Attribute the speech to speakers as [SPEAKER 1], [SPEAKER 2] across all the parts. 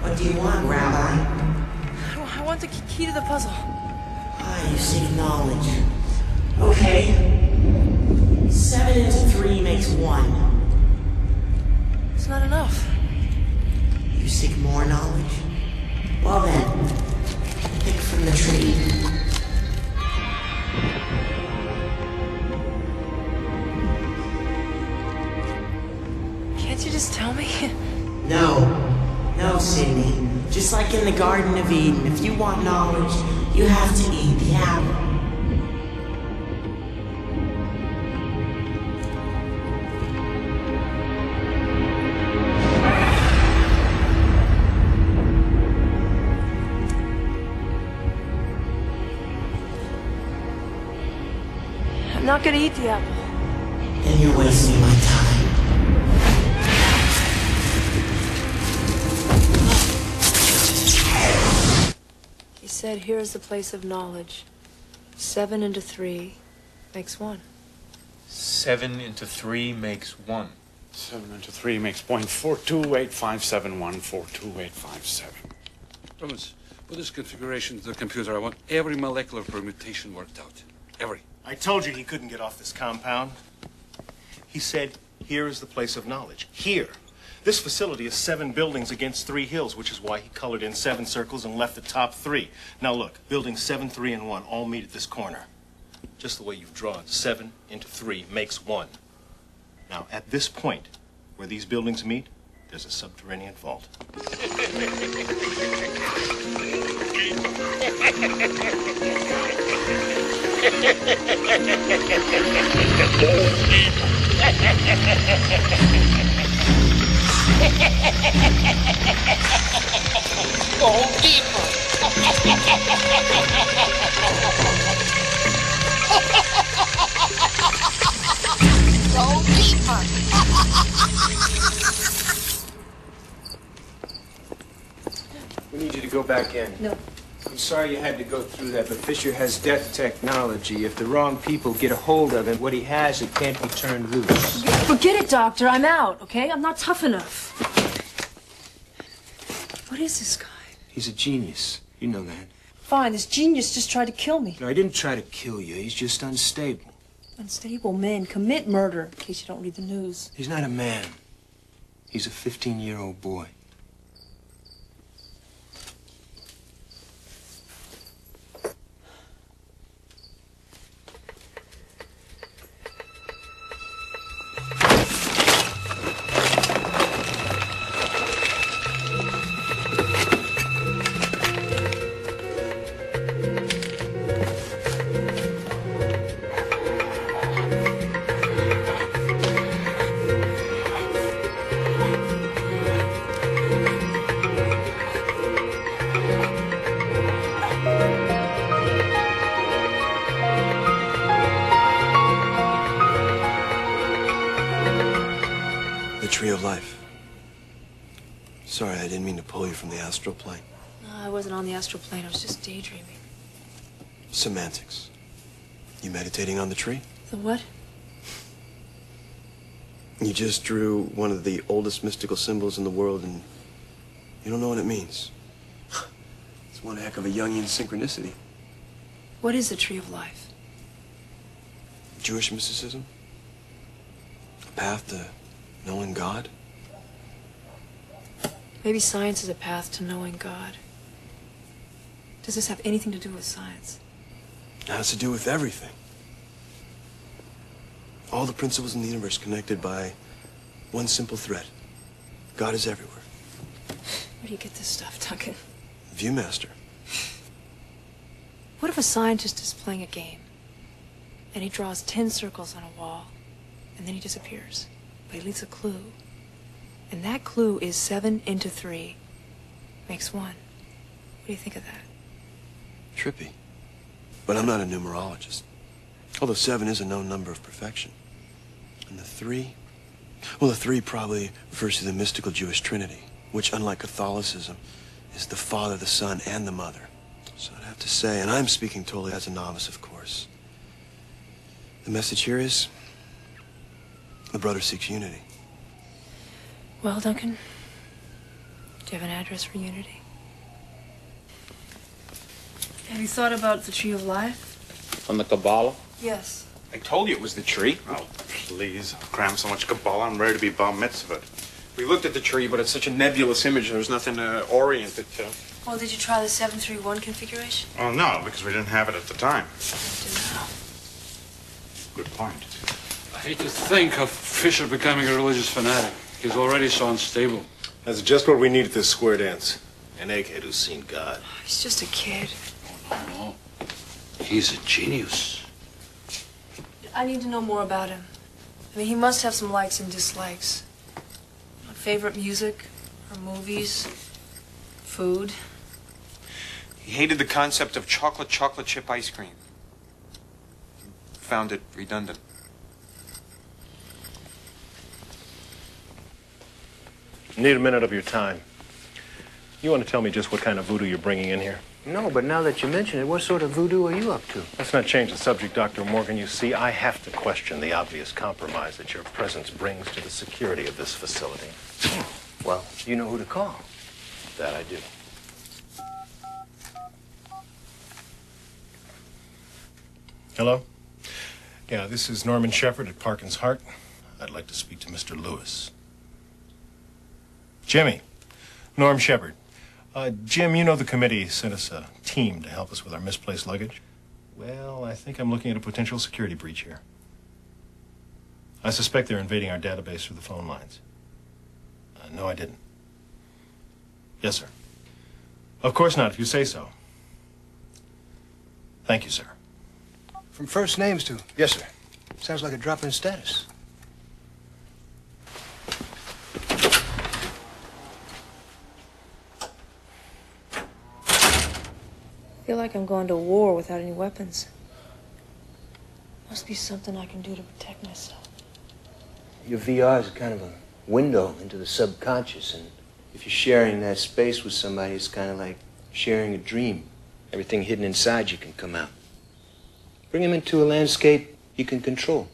[SPEAKER 1] What do you want, Rabbi?
[SPEAKER 2] I want the key to the puzzle.
[SPEAKER 1] Ah, you seek knowledge. Okay. 7 into 3 makes 1.
[SPEAKER 2] It's not enough.
[SPEAKER 1] You seek more knowledge? Well then, pick from the tree.
[SPEAKER 2] Can't you just tell me?
[SPEAKER 1] No, Sydney. Just like in the Garden of Eden, if you want knowledge, you have to eat the apple.
[SPEAKER 2] I'm not gonna eat the apple.
[SPEAKER 1] Then you're wasting my time.
[SPEAKER 2] He said, here is the place of knowledge. 7 into 3 makes 1.
[SPEAKER 3] 7 into 3 makes 1.
[SPEAKER 4] 7 into 3 makes 0.428571, 42857.
[SPEAKER 5] Thomas, with this configuration of the computer, I want every molecular permutation worked out. Every.
[SPEAKER 6] I told you he couldn't get off this compound. He said, here is the place of knowledge. Here. This facility is 7 buildings against 3 hills, which is why he colored in 7 circles and left the top 3. Now look, buildings 7, 3, and 1 all meet at this corner. Just the way you've drawn. 7 into 3 makes 1. Now, at this point, where these buildings meet, there's a subterranean vault.
[SPEAKER 7] Go deeper. Go deeper.
[SPEAKER 8] We need you to go back in.
[SPEAKER 2] No.
[SPEAKER 8] I'm sorry you had to go through that, but Fisher has death technology. If the wrong people get a hold of him, what he has, it can't be turned loose.
[SPEAKER 2] Forget it, Doctor. I'm out, okay? I'm not tough enough. What is this guy?
[SPEAKER 8] He's a genius. You know that.
[SPEAKER 2] Fine, this genius just tried to kill me.
[SPEAKER 8] No, he didn't try to kill you. He's just unstable.
[SPEAKER 2] Unstable men commit murder, in case you don't read the news.
[SPEAKER 8] He's not a man. He's a 15-year-old boy.
[SPEAKER 9] Tree of life. Sorry, I didn't mean to pull you from the astral plane.
[SPEAKER 2] No, I wasn't on the astral plane. I was just daydreaming.
[SPEAKER 9] Semantics. You meditating on the tree?
[SPEAKER 2] The what?
[SPEAKER 9] You just drew one of the oldest mystical symbols in the world and you don't know what it means. It's one heck of a Jungian synchronicity.
[SPEAKER 2] What is the tree of life?
[SPEAKER 9] Jewish mysticism? A path to knowing God?
[SPEAKER 2] Maybe science is a path to knowing God. Does this have anything to do with science?
[SPEAKER 9] It has to do with everything. All the principles in the universe connected by one simple thread. God is everywhere.
[SPEAKER 2] Where do you get this stuff, Duncan?
[SPEAKER 9] Viewmaster.
[SPEAKER 2] What if a scientist is playing a game and he draws 10 circles on a wall and then he disappears? But he leaves a clue. And that clue is 7 into 3 makes 1. What do you think of that?
[SPEAKER 9] Trippy. But I'm not a numerologist. Although 7 is a known number of perfection. And the 3? Well, the 3 probably refers to the mystical Jewish Trinity, which, unlike Catholicism, is the Father, the Son, and the Mother. So I'd have to say, and I'm speaking totally as a novice, of course, the message here is, the brother seeks unity.
[SPEAKER 2] Well, Duncan, Do you have an address for Unity? Have you thought about the Tree of Life?
[SPEAKER 4] On the Kabbalah?
[SPEAKER 2] Yes.
[SPEAKER 4] I told you it was the tree. Oh, please. I've crammed so much Kabbalah, I'm ready to be bar mitzvahed. We looked at the tree, but it's such a nebulous image, there was nothing to orient it to.
[SPEAKER 2] Well, did you try the 731 configuration?
[SPEAKER 4] Oh, no, because we didn't have it at the time.
[SPEAKER 2] Do now.
[SPEAKER 4] Good point.
[SPEAKER 5] I hate to think of Fisher becoming a religious fanatic. He's already so unstable.
[SPEAKER 6] That's just what we need at this square dance. An egghead who's seen God.
[SPEAKER 2] He's just a kid.
[SPEAKER 5] No. He's a genius.
[SPEAKER 2] I need to know more about him. I mean, he must have some likes and dislikes. Favorite music, or movies, food.
[SPEAKER 3] He hated the concept of chocolate chip ice cream. Found it redundant.
[SPEAKER 6] Need a minute of your time. You want to tell me just what kind of voodoo you're bringing in here?
[SPEAKER 8] No, but now that you mention it, what sort of voodoo are you up to?
[SPEAKER 6] Let's not change the subject, Dr. Morgan. You see, I have to question the obvious compromise that your presence brings to the security of this facility.
[SPEAKER 8] Well, you know who to call.
[SPEAKER 6] That I do. Hello? Yeah, this is Norman Shepard at Parkin's Heart. I'd like to speak to Mr. Lewis. Jimmy. Norm Shepard. Jim, you know the committee sent us a team to help us with our misplaced luggage. Well, I think I'm looking at a potential security breach here. I suspect they're invading our database through the phone lines. No, I didn't. Yes, sir. Of course not, if you say so. Thank you, sir.
[SPEAKER 8] From first names to... Yes, sir. Sounds like a drop in status.
[SPEAKER 2] I feel like I'm going to war without any weapons. Must be something I can do to protect myself.
[SPEAKER 8] Your VR is kind of a window into the subconscious, and if you're sharing that space with somebody, it's kind of like sharing a dream. Everything hidden inside you can come out. Bring him into a landscape you can control.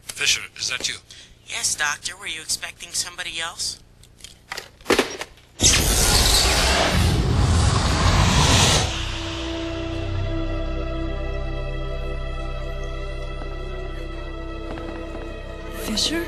[SPEAKER 5] Fisher, is that you?
[SPEAKER 1] Yes, Doctor. Were you expecting somebody else?
[SPEAKER 2] Fisher?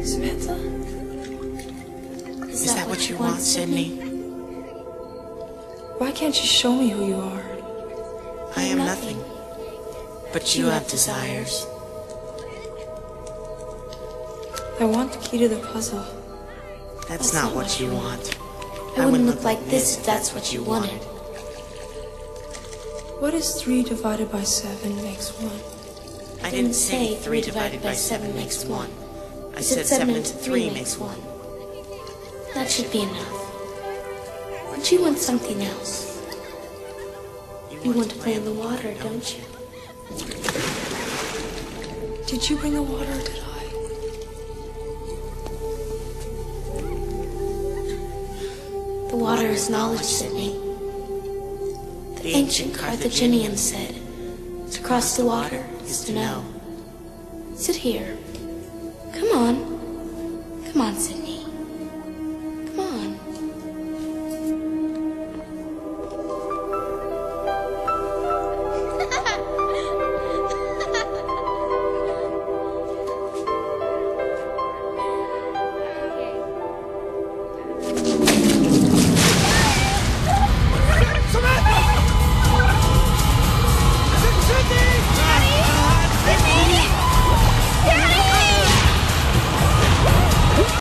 [SPEAKER 2] Samantha?
[SPEAKER 1] Is that what you want, Sydney?
[SPEAKER 2] Why can't you show me who you are?
[SPEAKER 1] I am nothing. But you have desires.
[SPEAKER 2] I want the key to the puzzle.
[SPEAKER 1] That's not what you want.
[SPEAKER 10] I wouldn't look like this if that's what you wanted.
[SPEAKER 2] What is 3 divided by 7 makes 1?
[SPEAKER 1] I didn't say 3 divided by 7 makes 1. I said 7 into 3 makes 1.
[SPEAKER 10] That should be enough. But you want something else. You want to play in the water, don't you?
[SPEAKER 2] Did you bring the water or did I?
[SPEAKER 10] The water is knowledge, Sydney. The ancient Carthaginians said, to cross the water is to know. Sit here.